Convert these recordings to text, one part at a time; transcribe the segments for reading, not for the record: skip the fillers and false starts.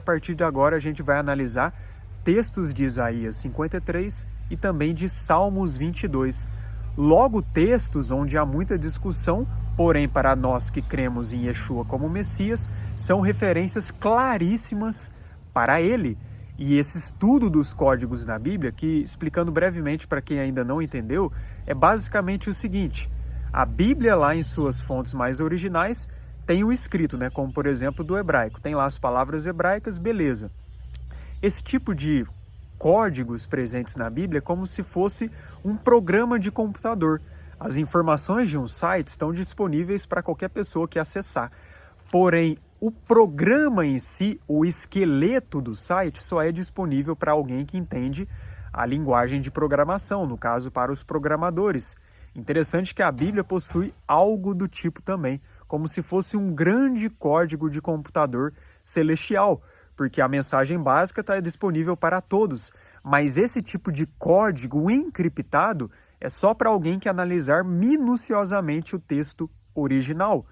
partir de agora a gente vai analisar textos de Isaías 53 e também de Salmos 22. Logo, textos onde há muita discussão, porém para nós que cremos em Yeshua como Messias, são referências claríssimas para ele. E esse estudo dos códigos na Bíblia, que, explicando brevemente para quem ainda não entendeu, é basicamente o seguinte: a Bíblia lá em suas fontes mais originais tem o escrito, né? Como por exemplo do hebraico, tem lá as palavras hebraicas, beleza. Esse tipo de códigos presentes na Bíblia é como se fosse um programa de computador. As informações de um site estão disponíveis para qualquer pessoa que acessar. Porém, o programa em si, o esqueleto do site, só é disponível para alguém que entende a linguagem de programação, no caso para os programadores. Interessante que a Bíblia possui algo do tipo também, como se fosse um grande código de computador celestial, porque a mensagem básica está disponível para todos, mas esse tipo de código encriptado é só para alguém que analisar minuciosamente o texto original.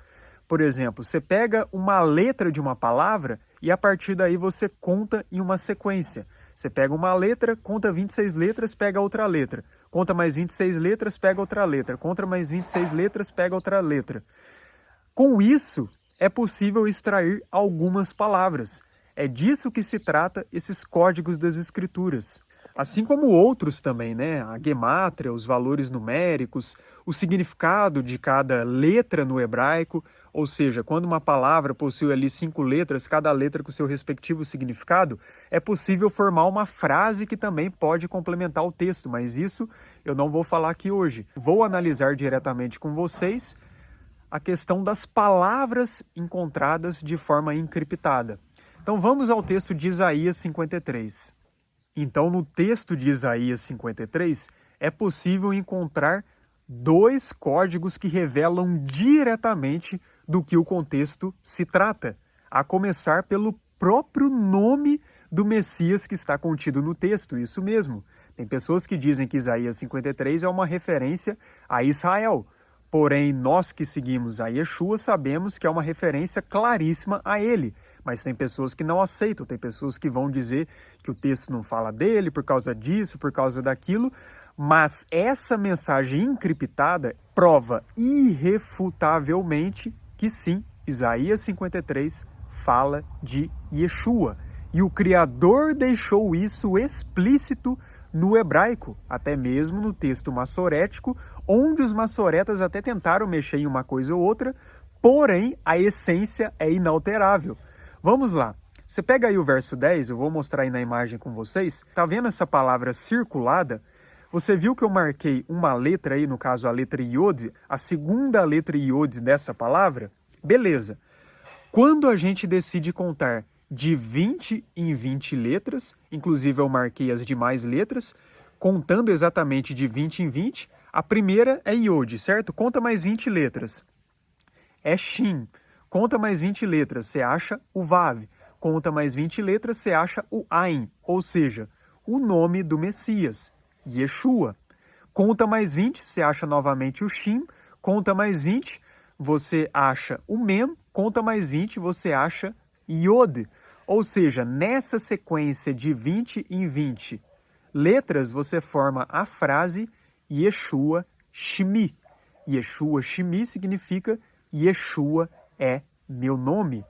Por exemplo, você pega uma letra de uma palavra e a partir daí você conta em uma sequência. Você pega uma letra, conta 26 letras, pega outra letra. Conta mais 26 letras, pega outra letra. Conta mais 26 letras, pega outra letra. Com isso, é possível extrair algumas palavras. É disso que se trata esses códigos das escrituras. Assim como outros também, né? A gemátria, os valores numéricos, o significado de cada letra no hebraico, ou seja, quando uma palavra possui ali 5 letras, cada letra com seu respectivo significado, é possível formar uma frase que também pode complementar o texto, mas isso eu não vou falar aqui hoje. Vou analisar diretamente com vocês a questão das palavras encontradas de forma encriptada. Então vamos ao texto de Isaías 53. Então, no texto de Isaías 53, é possível encontrar 2 códigos que revelam diretamente do que o contexto se trata, a começar pelo próprio nome do Messias que está contido no texto, isso mesmo. Tem pessoas que dizem que Isaías 53 é uma referência a Israel, porém nós que seguimos a Yeshua sabemos que é uma referência claríssima a ele. Mas tem pessoas que não aceitam, tem pessoas que vão dizer que o texto não fala dele por causa disso, por causa daquilo, mas essa mensagem encriptada prova irrefutavelmente que sim, Isaías 53 fala de Yeshua. E o Criador deixou isso explícito no hebraico, até mesmo no texto massorético, onde os massoretas até tentaram mexer em uma coisa ou outra, porém a essência é inalterável. Vamos lá, você pega aí o verso 10, eu vou mostrar aí na imagem com vocês. Tá vendo essa palavra circulada? Você viu que eu marquei uma letra aí, no caso a letra Iod, a segunda letra Iod dessa palavra? Beleza. Quando a gente decide contar de 20 em 20 letras, inclusive eu marquei as demais letras, contando exatamente de 20 em 20, a primeira é Iod, certo? Conta mais 20 letras. É Shin. Conta mais 20 letras, você acha o Vav. Conta mais 20 letras, você acha o Ain, ou seja, o nome do Messias, Yeshua. Conta mais 20, você acha novamente o Shin. Conta mais 20, você acha o Mem. Conta mais 20, você acha Yod. Ou seja, nessa sequência de 20 em 20 letras, você forma a frase Yeshua Shmi. Yeshua Shmi significa Yeshua é meu nome.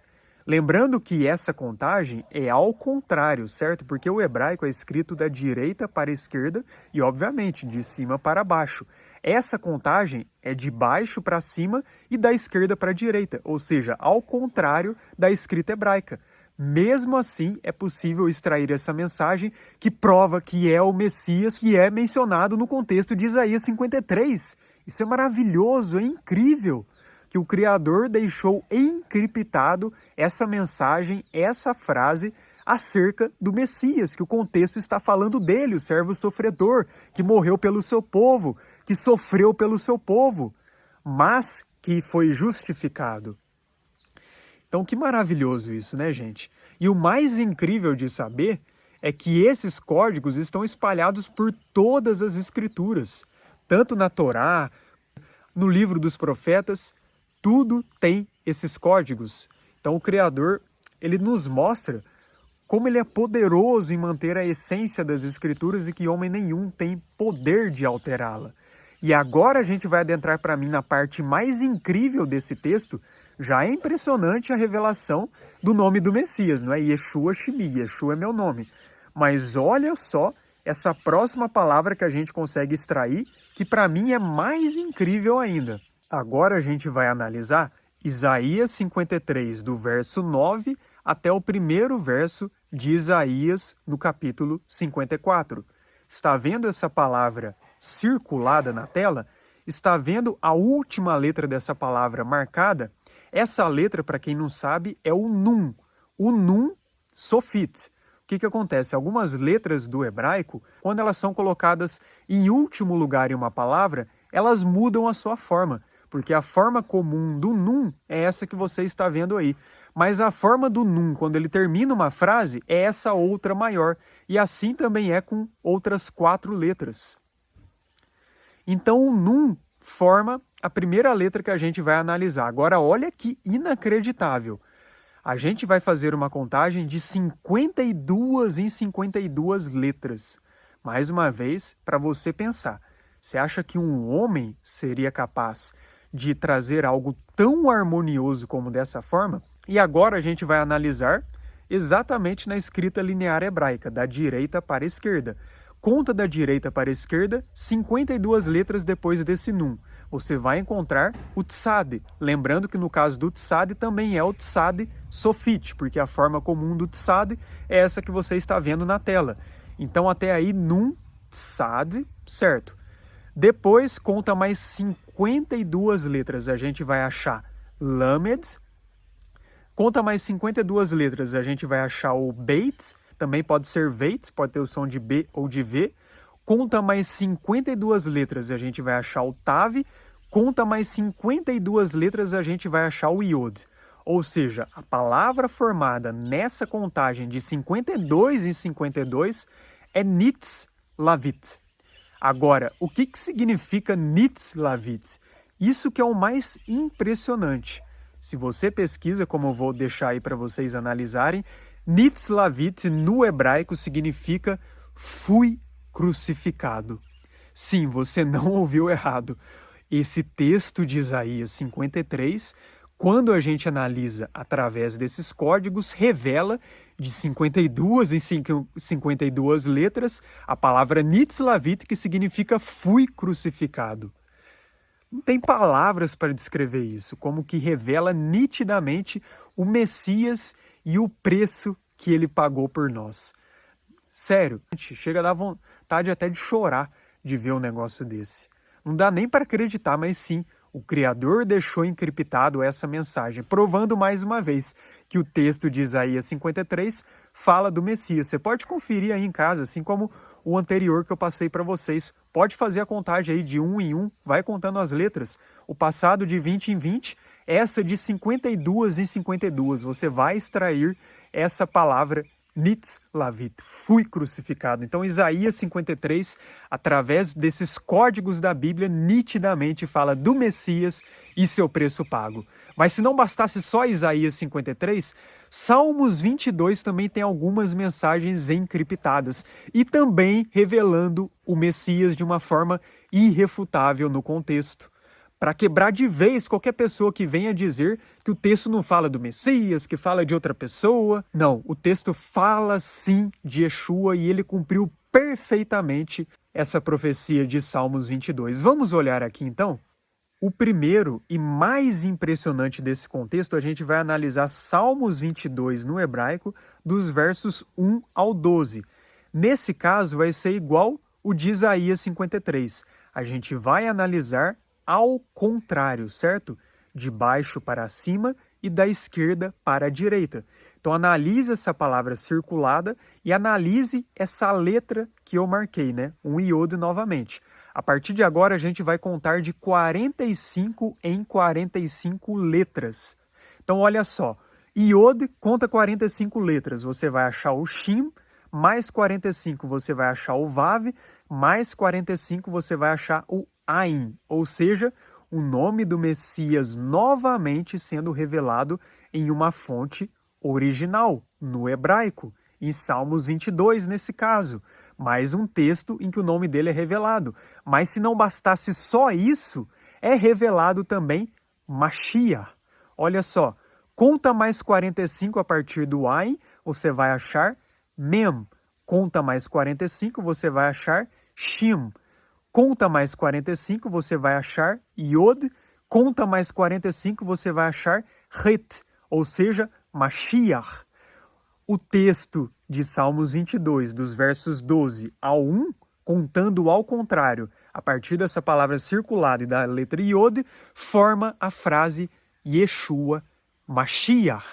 Lembrando que essa contagem é ao contrário, certo? Porque o hebraico é escrito da direita para a esquerda e, obviamente, de cima para baixo. Essa contagem é de baixo para cima e da esquerda para a direita, ou seja, ao contrário da escrita hebraica. Mesmo assim, é possível extrair essa mensagem que prova que é o Messias que é mencionado no contexto de Isaías 53. Isso é maravilhoso, é incrível que o Criador deixou encriptado essa mensagem, essa frase acerca do Messias, que o contexto está falando dele, o servo sofredor, que morreu pelo seu povo, que sofreu pelo seu povo, mas que foi justificado. Então, que maravilhoso isso, né, gente? E o mais incrível de saber é que esses códigos estão espalhados por todas as escrituras, tanto na Torá, no livro dos profetas, tudo tem esses códigos. Então o Criador, ele nos mostra como ele é poderoso em manter a essência das Escrituras e que homem nenhum tem poder de alterá-la. E agora a gente vai adentrar para mim na parte mais incrível desse texto. Já é impressionante a revelação do nome do Messias, não é? Yeshua Shimi, Yeshua é meu nome. Mas olha só essa próxima palavra que a gente consegue extrair, que para mim é mais incrível ainda. Agora a gente vai analisar Isaías 53, do verso 9 até o primeiro verso de Isaías, no capítulo 54. Está vendo essa palavra circulada na tela? Está vendo a última letra dessa palavra marcada? Essa letra, para quem não sabe, é o Nun. O Nun Sofit. O que acontece? Algumas letras do hebraico, quando elas são colocadas em último lugar em uma palavra, elas mudam a sua forma. Porque a forma comum do Nun é essa que você está vendo aí. Mas a forma do Nun, quando ele termina uma frase, é essa outra maior. E assim também é com outras 4 letras. Então o Nun forma a primeira letra que a gente vai analisar. Agora olha que inacreditável. A gente vai fazer uma contagem de 52 em 52 letras. Mais uma vez, para você pensar. Você acha que um homem seria capaz de trazer algo tão harmonioso como dessa forma? E agora a gente vai analisar exatamente na escrita linear hebraica, da direita para a esquerda. Conta da direita para a esquerda, 52 letras depois desse Nun. Você vai encontrar o Tsad. Lembrando que no caso do Tsad também é o Tsad Sofit, porque a forma comum do Tsad é essa que você está vendo na tela. Então até aí Nun, Tsad, certo. Depois conta mais 52 letras, a gente vai achar Lamed. Conta mais 52 letras, a gente vai achar o Beit, também pode ser Veit, pode ter o som de B ou de V. Conta mais 52 letras, a gente vai achar o Tav. Conta mais 52 letras, a gente vai achar o Iod. Ou seja, a palavra formada nessa contagem de 52 em 52 é Nitz Lavit. Agora, o que significa Nitz Lavit? Isso que é o mais impressionante. Se você pesquisa, como eu vou deixar aí para vocês analisarem, Nitz Lavit no hebraico significa fui crucificado. Sim, você não ouviu errado. Esse texto de Isaías 53, quando a gente analisa através desses códigos, revela de 52 em 52 letras a palavra Nitz Lavit, que significa fui crucificado. Não tem palavras para descrever isso, como que revela nitidamente o Messias e o preço que ele pagou por nós. Sério, chega a dar vontade até de chorar de ver um negócio desse. Não dá nem para acreditar, mas sim, o Criador deixou encriptado essa mensagem, provando mais uma vez que o texto de Isaías 53 fala do Messias. Você pode conferir aí em casa, assim como o anterior que eu passei para vocês. Pode fazer a contagem aí de 1 em 1, vai contando as letras. O passado de 20 em 20, essa de 52 em 52. Você vai extrair essa palavra Nitz Lavit, fui crucificado. Então Isaías 53, através desses códigos da Bíblia, nitidamente fala do Messias e seu preço pago. Mas se não bastasse só Isaías 53, Salmos 22 também tem algumas mensagens encriptadas e também revelando o Messias de uma forma irrefutável no contexto. Para quebrar de vez qualquer pessoa que venha dizer que o texto não fala do Messias, que fala de outra pessoa. Não, o texto fala sim de Yeshua e ele cumpriu perfeitamente essa profecia de Salmos 22. Vamos olhar aqui então? O primeiro e mais impressionante desse contexto, a gente vai analisar Salmos 22 no hebraico, dos versos 1 ao 12. Nesse caso, vai ser igual o de Isaías 53. A gente vai analisar ao contrário, certo? De baixo para cima e da esquerda para a direita. Então analise essa palavra circulada e analise essa letra que eu marquei, né? Um iod novamente. A partir de agora a gente vai contar de 45 em 45 letras. Então olha só, iod conta 45 letras, você vai achar o shin, mais 45 você vai achar o vav, mais 45 você vai achar o ain, ou seja, o nome do Messias novamente sendo revelado em uma fonte original, no hebraico. em Salmos 22 nesse caso. Mais um texto em que o nome dele é revelado. Mas se não bastasse só isso, é revelado também Mashiach. Olha só, conta mais 45 a partir do Ain, você vai achar Mem. Conta mais 45, você vai achar Shim. Conta mais 45, você vai achar Yod. Conta mais 45, você vai achar Het, ou seja, Mashiach. O texto de Salmos 22, dos versos 12 ao 1, contando ao contrário, a partir dessa palavra circulada e da letra Yod, forma a frase Yeshua Mashiach.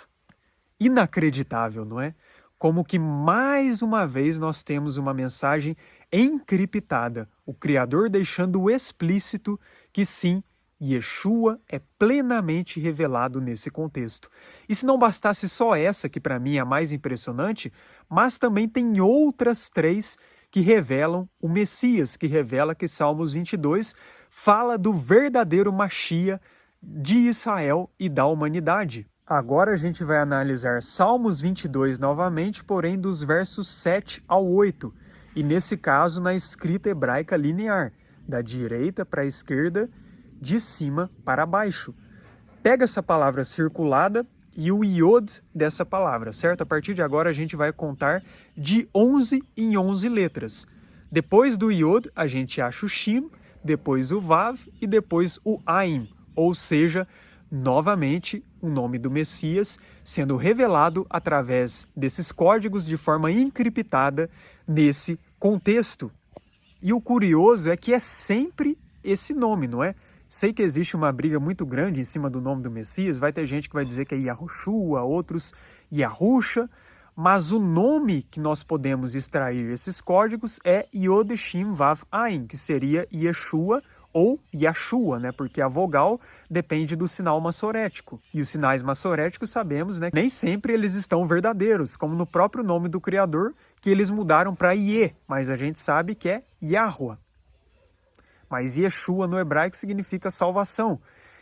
Inacreditável, não é? Como que mais uma vez nós temos uma mensagem encriptada, o Criador deixando explícito que sim, Yeshua é plenamente revelado nesse contexto. E se não bastasse só essa, que para mim é a mais impressionante, mas também tem outras 3 que revelam o Messias, que revela que Salmos 22 fala do verdadeiro Mashiach de Israel e da humanidade. Agora a gente vai analisar Salmos 22 novamente, porém dos versos 7 ao 8, e nesse caso na escrita hebraica linear, da direita para a esquerda, de cima para baixo. Pega essa palavra circulada e o Yod dessa palavra, certo? A partir de agora a gente vai contar de 11 em 11 letras. Depois do Yod a gente acha o Shim, depois o Vav e depois o Ain, ou seja, novamente o nome do Messias sendo revelado através desses códigos de forma encriptada nesse contexto. E o curioso é que é sempre esse nome, não é? Sei que existe uma briga muito grande em cima do nome do Messias, vai ter gente que vai dizer que é Yahushua, outros Yahusha, mas o nome que nós podemos extrair esses códigos é Yod Shin Vav Ain, que seria Yeshua ou Yashua, né? Porque a vogal depende do sinal massorético. E os sinais massoréticos, sabemos, né? Nem sempre eles estão verdadeiros, como no próprio nome do Criador, que eles mudaram para Yeh, mas a gente sabe que é Yahuwah. Mas Yeshua no hebraico significa salvação.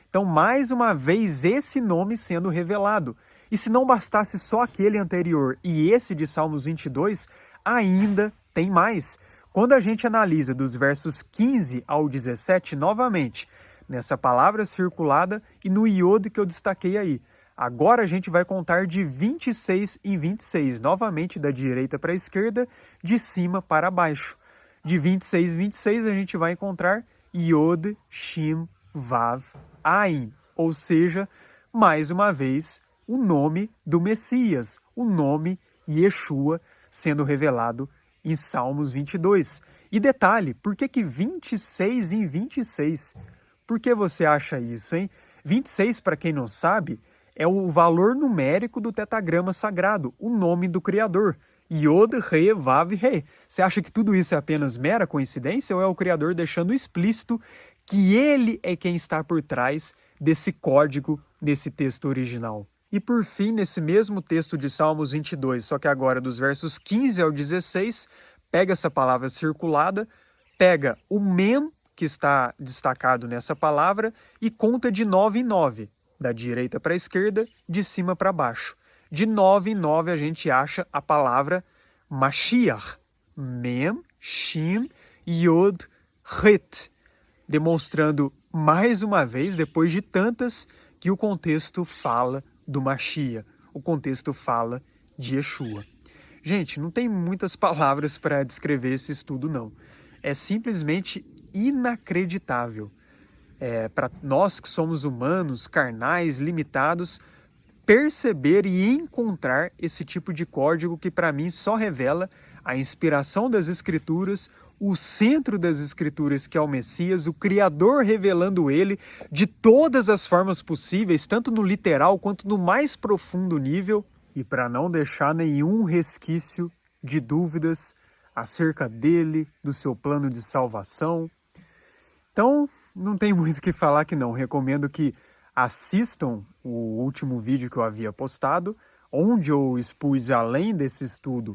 Então, mais uma vez, esse nome sendo revelado. E se não bastasse só aquele anterior e esse de Salmos 22, ainda tem mais. Quando a gente analisa dos versos 15 ao 17, novamente, nessa palavra circulada e no Yod que eu destaquei aí. Agora a gente vai contar de 26 em 26, novamente da direita para a esquerda, de cima para baixo. De 26 em 26 a gente vai encontrar Yod, Shin, Vav, Ain, ou seja, mais uma vez, o nome do Messias, o nome Yeshua sendo revelado em Salmos 22. E detalhe, por que 26 em 26? Por que você acha isso, hein? 26, para quem não sabe, é o valor numérico do tetagrama sagrado, o nome do Criador. Yod, Re, Vav, Re. Você acha que tudo isso é apenas mera coincidência ou é o Criador deixando explícito que ele é quem está por trás desse código, desse texto original? E por fim, nesse mesmo texto de Salmos 22, só que agora dos versos 15 ao 16, pega essa palavra circulada, pega o Mem, que está destacado nessa palavra, e conta de 9 em 9, da direita para a esquerda, de cima para baixo. De 9 em 9 a gente acha a palavra Mashiach, Mem, Shin, Yod, Het, demonstrando mais uma vez, depois de tantas, que o contexto fala do Mashiach, o contexto fala de Yeshua. Gente, não tem muitas palavras para descrever esse estudo, não. É simplesmente inacreditável. Para nós que somos humanos, carnais, limitados, perceber e encontrar esse tipo de código que para mim só revela a inspiração das Escrituras, o centro das Escrituras que é o Messias, o Criador revelando ele de todas as formas possíveis, tanto no literal quanto no mais profundo nível, e para não deixar nenhum resquício de dúvidas acerca dele, do seu plano de salvação. Então, não tem muito o que falar que não. Recomendo que assistam o último vídeo que eu havia postado, onde eu expus, além desse estudo,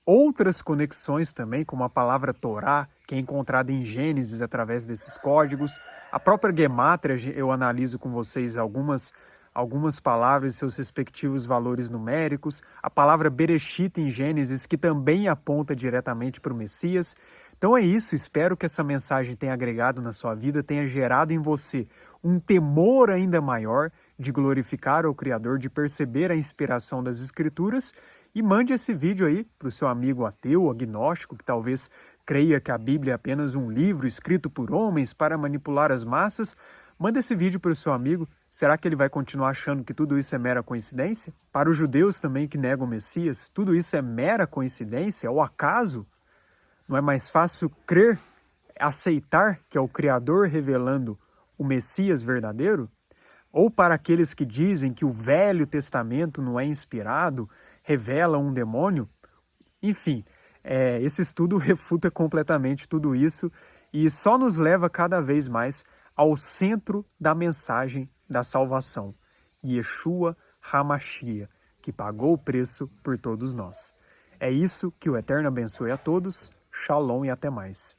outras conexões também, como a palavra Torá, que é encontrada em Gênesis através desses códigos. A própria Gemátria, eu analiso com vocês algumas algumas palavras e seus respectivos valores numéricos, a palavra Bereshit em Gênesis, que também aponta diretamente para o Messias. Então é isso, espero que essa mensagem tenha agregado na sua vida, tenha gerado em você um temor ainda maior de glorificar o Criador, de perceber a inspiração das Escrituras, e mande esse vídeo aí para o seu amigo ateu, agnóstico, que talvez creia que a Bíblia é apenas um livro escrito por homens para manipular as massas. Manda esse vídeo para o seu amigo. Será que ele vai continuar achando que tudo isso é mera coincidência? Para os judeus também que negam o Messias, tudo isso é mera coincidência ou acaso? Não é mais fácil crer, aceitar que é o Criador revelando o Messias verdadeiro? Ou para aqueles que dizem que o Velho Testamento não é inspirado, revela um demônio? Enfim, esse estudo refuta completamente tudo isso e só nos leva cada vez mais ao centro da mensagem da salvação, Yeshua HaMashiach, que pagou o preço por todos nós. É isso, que o Eterno abençoe a todos, Shalom e até mais.